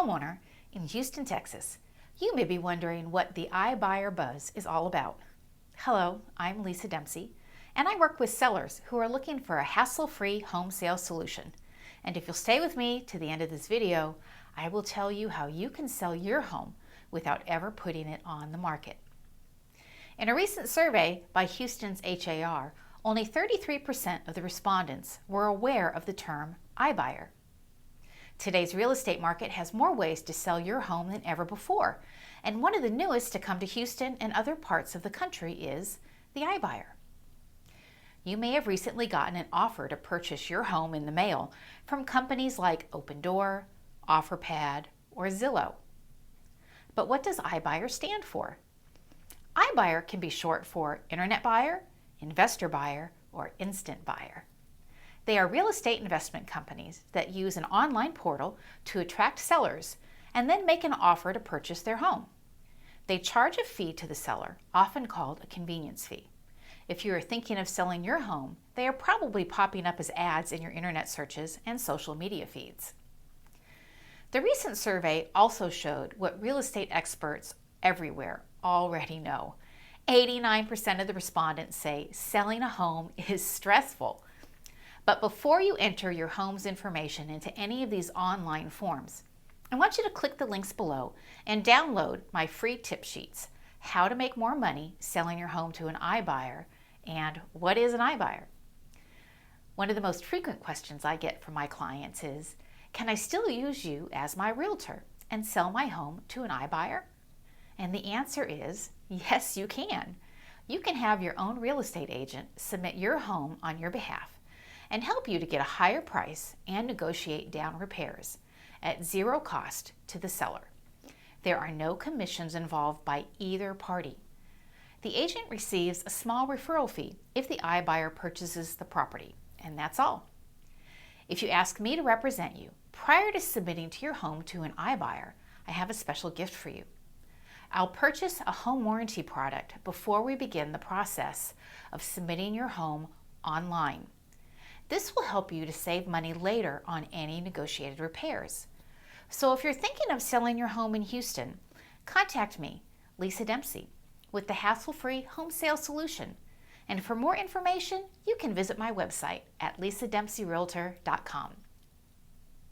homeowner in Houston, Texas, you may be wondering what the iBuyer buzz is all about. Hello, I'm Lisa Dempsey, and I work with sellers who are looking for a hassle-free home sales solution. And if you'll stay with me to the end of this video, I will tell you how you can sell your home without ever putting it on the market. In a recent survey by Houston's HAR, only 33% of the respondents were aware of the term iBuyer. Today's real estate market has more ways to sell your home than ever before, and one of the newest to come to Houston and other parts of the country is the iBuyer. You may have recently gotten an offer to purchase your home in the mail from companies like Opendoor, OfferPad, or Zillow. But what does iBuyer stand for? iBuyer can be short for Internet Buyer, Investor Buyer, or Instant Buyer. They are real estate investment companies that use an online portal to attract sellers and then make an offer to purchase their home. They charge a fee to the seller, often called a convenience fee. If you are thinking of selling your home, they are probably popping up as ads in your internet searches and social media feeds. The recent survey also showed what real estate experts everywhere already know. 89% of the respondents say selling a home is stressful. But before you enter your home's information into any of these online forms, I want you to click the links below and download my free tip sheets, How to Make More Money Selling Your Home to an iBuyer, and What is an iBuyer? One of the most frequent questions I get from my clients is, can I still use you as my realtor and sell my home to an iBuyer? And the answer is, yes, you can. You can have your own real estate agent submit your home on your behalf and help you to get a higher price and negotiate down repairs at zero cost to the seller. There are no commissions involved by either party. The agent receives a small referral fee if the iBuyer purchases the property, and that's all. If you ask me to represent you prior to submitting to your home to an iBuyer, I have a special gift for you. I'll purchase a home warranty product before we begin the process of submitting your home online. This will help you to save money later on any negotiated repairs. So if you're thinking of selling your home in Houston, contact me, Lisa Dempsey, with the hassle-free home sales solution. And for more information, you can visit my website at lisadempseyrealtor.com.